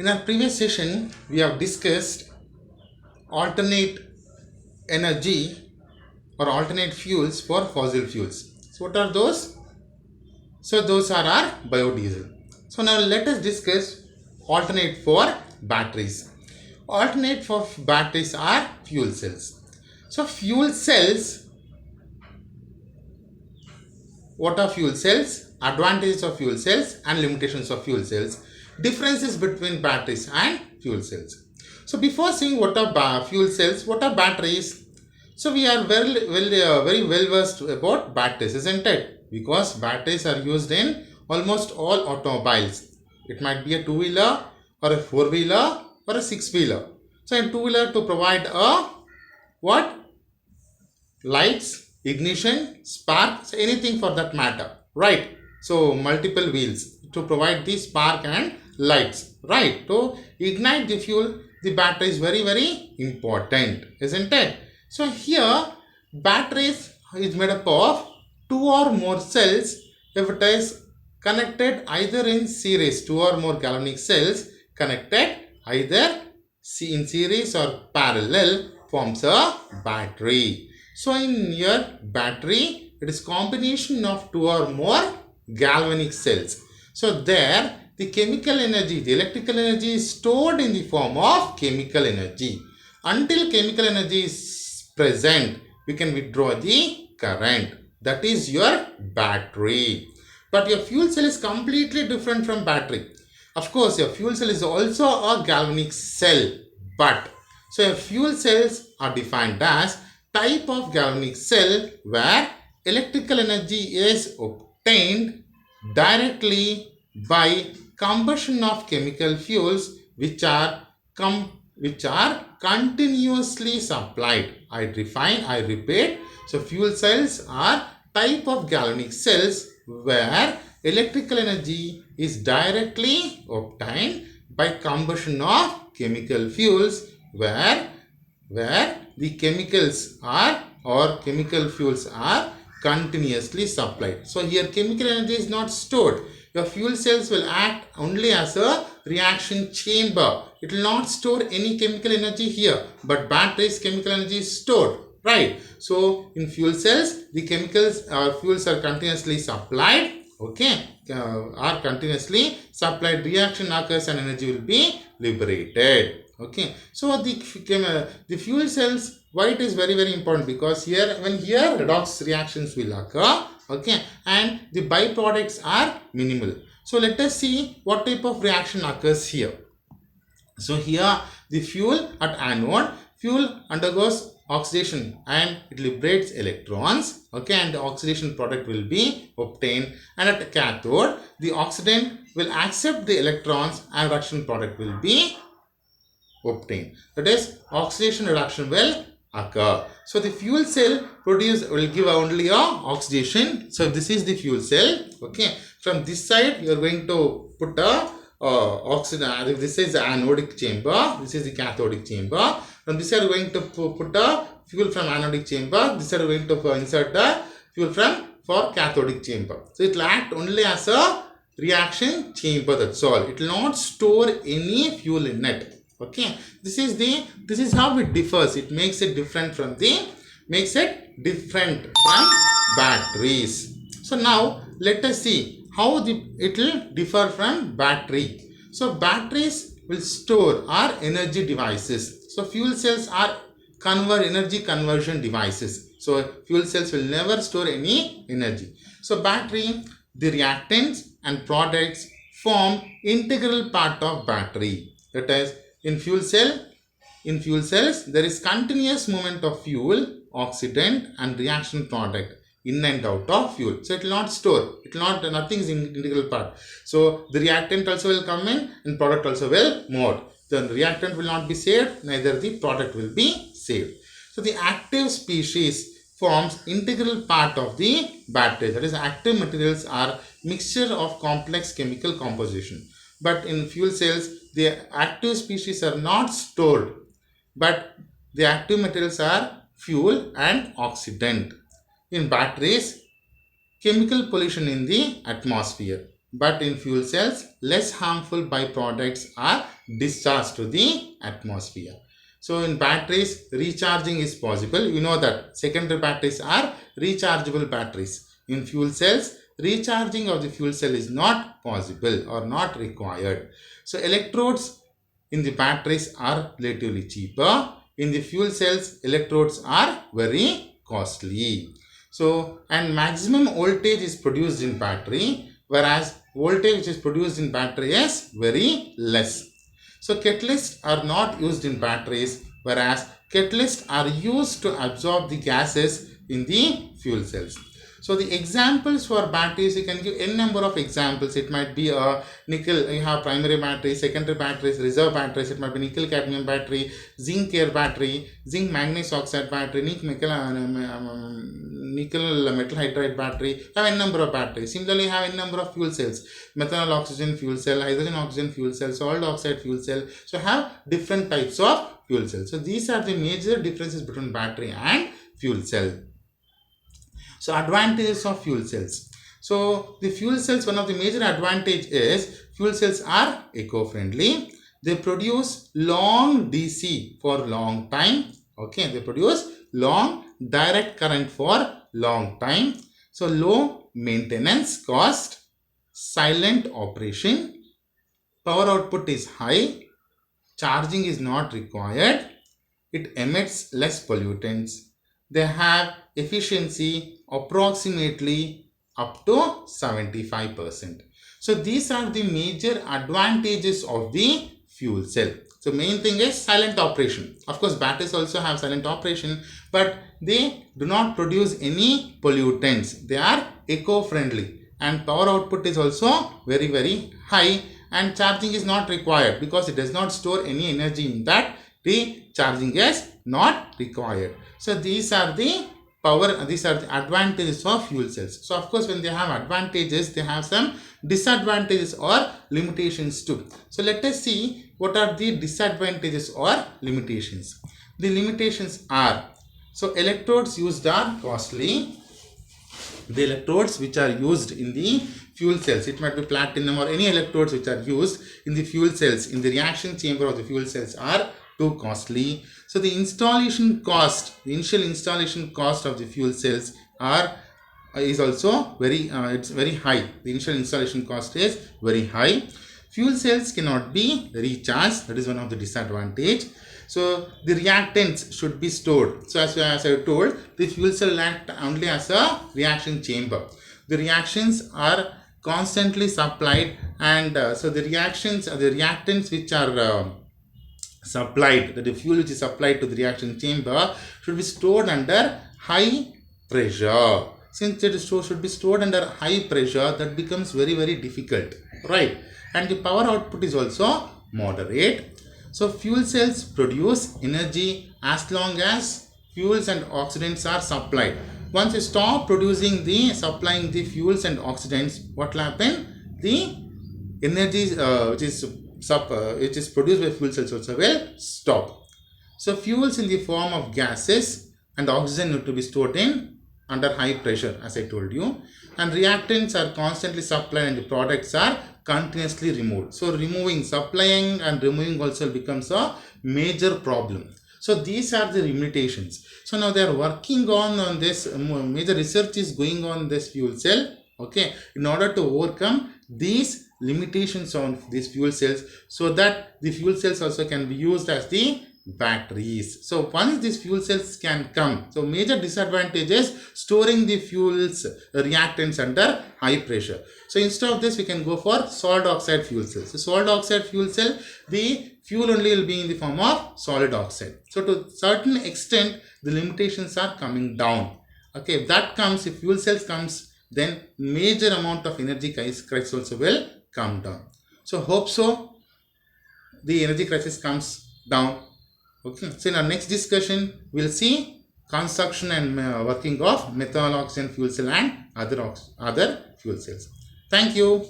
In our previous session, we have discussed alternate energy or alternate fuels for fossil fuels. So, what are those? So, those are our biodiesel. So, now let us discuss alternate for batteries. Alternate for batteries are fuel cells. So, fuel cells, what are fuel cells? Advantages of fuel cells and limitations of fuel cells. Differences between batteries and fuel cells. So before seeing what are fuel cells, what are batteries? So we are very well versed about batteries, isn't it? Because batteries are used in almost all automobiles. It might be a two-wheeler or a four-wheeler or a six-wheeler. So in two-wheeler to provide a what? Lights, ignition, spark, anything for that matter, right? So multiple wheels to provide the spark and lights, right? To ignite the fuel, the battery is very important, isn't it? So here batteries is made up of two or more cells. If it is connected either in series, two or more galvanic cells connected either in series or parallel forms a battery. So in your battery, it is combination of two or more galvanic cells. So there the chemical energy, the electrical energy is stored in the form of chemical energy. Until chemical energy is present, we can withdraw the current. That is your battery. But your fuel cell is completely different from battery. Of course, your fuel cell is also a galvanic cell. But so your fuel cells are defined as type of galvanic cell where electrical energy is obtained directly by combustion of chemical fuels which are continuously supplied. I repeat. So fuel cells are type of galvanic cells where electrical energy is directly obtained by combustion of chemical fuels where the chemicals are or chemical fuels are continuously supplied. So here chemical energy is not stored. Your fuel cells will act only as a reaction chamber. It will not store any chemical energy here, but batteries chemical energy is stored, right? So in fuel cells the chemicals or fuels are continuously supplied, okay, are continuously supplied. Reaction occurs and energy will be liberated. Okay, so the fuel cells, why it is very important, because here redox reactions will occur, okay, and the byproducts are minimal. So let us see what type of reaction occurs here. So here the fuel at anode, fuel undergoes oxidation and it liberates electrons, okay, and the oxidation product will be obtained. And at cathode the oxidant will accept the electrons and reduction product will be obtained. That is, oxidation reduction will occur. So the fuel cell will give only a oxidation. So this is the fuel cell. Okay. From this side you are going to put a oxidant. This is the anodic chamber. This is the cathodic chamber. From this side you are going to put a fuel from anodic chamber. This side you are going to insert the fuel for cathodic chamber. So it will act only as a reaction chamber. That's all. It will not store any fuel in it. Okay, this is how it differs. It makes it different from batteries. So now let us see how it will differ from battery. So batteries will store our energy devices. So fuel cells are energy conversion devices. So fuel cells will never store any energy. So battery, the reactants and products form integral part of battery. That is, in fuel cells, there is continuous movement of fuel, oxidant and reaction product in and out of fuel. So it will not store. It will not, nothing is in integral part. So the reactant also will come in and product also will move out. The reactant will not be saved, neither the product will be saved. So the active species forms integral part of the battery. That is, active materials are mixture of complex chemical composition. But in fuel cells, the active species are not stored, but the active materials are fuel and oxidant. In batteries, chemical pollution in the atmosphere, but in fuel cells, less harmful byproducts are discharged to the atmosphere. So in batteries, recharging is possible. You know that secondary batteries are rechargeable batteries. In fuel cells, recharging of the fuel cell is not possible or not required. So electrodes in the batteries are relatively cheaper. In the fuel cells, electrodes are very costly. So, and maximum voltage is produced in battery, whereas voltage which is produced in battery is very less. So catalysts are not used in batteries, whereas catalysts are used to absorb the gases in the fuel cells. So the examples for batteries, you can give n number of examples. It might be a nickel, you have primary batteries, secondary batteries, reserve batteries. It might be nickel cadmium battery, zinc air battery, zinc manganese oxide battery, nickel metal hydride battery. You have n number of batteries. Similarly, you have n number of fuel cells: methanol oxygen fuel cell, hydrogen oxygen fuel cell, salt oxide fuel cell. So have different types of fuel cells. So these are the major differences between battery and fuel cell. So advantages of fuel cells. So the fuel cells, one of the major advantage is fuel cells are eco-friendly. They produce long DC for long time. Okay, they produce long direct current for long time. So low maintenance cost, silent operation, power output is high, charging is not required, it emits less pollutants. They have efficiency approximately up to 75%. So these are the major advantages of the fuel cell. So main thing is silent operation. Of course, batteries also have silent operation, but they do not produce any pollutants. They are eco-friendly, and power output is also very high, and charging is not required because it does not store any energy in that. The charging is not required. So these are the advantages of fuel cells. So of course, when they have advantages, they have some disadvantages or limitations too. So let us see what are the disadvantages or limitations. The limitations are, so electrodes used are costly. The electrodes which are used in the fuel cells, it might be platinum or any electrodes which are used in the fuel cells in the reaction chamber of the fuel cells are too costly. So the installation cost, the initial installation cost of the fuel cells is also it's very high. The initial installation cost is very high. Fuel cells cannot be recharged. That is one of the disadvantage. So the reactants should be stored. So as I told, the fuel cell act only as a reaction chamber. The reactions are constantly supplied, and so the reactants which are supplied, the fuel which is supplied to the reaction chamber should be stored under high pressure. Since it should be stored under high pressure, that becomes very difficult, right? And the power output is also moderate. So fuel cells produce energy as long as fuels and oxidants are supplied. Once you stop supplying the fuels and oxidants, what will happen? The energy which is produced by fuel cells also will stop. So fuels in the form of gases and oxygen need to be stored in under high pressure, as I told you, and reactants are constantly supplied and the products are continuously removed. So supplying and removing also becomes a major problem. So these are the limitations. So now they are working on this, major research is going on this fuel cell, okay, in order to overcome these limitations on these fuel cells, so that the fuel cells also can be used as the batteries. So once these fuel cells can come, so major disadvantage is storing the fuels reactants under high pressure. So instead of this, we can go for solid oxide fuel cells. So solid oxide fuel cell, the fuel only will be in the form of solid oxide. So to certain extent, the limitations are coming down. Okay, if that comes, if fuel cells comes, then major amount of energy crisis also will come down. So hope so the energy crisis comes down. Okay, so in our next discussion, we'll see construction and working of methanol oxygen fuel cell and other fuel cells. Thank you.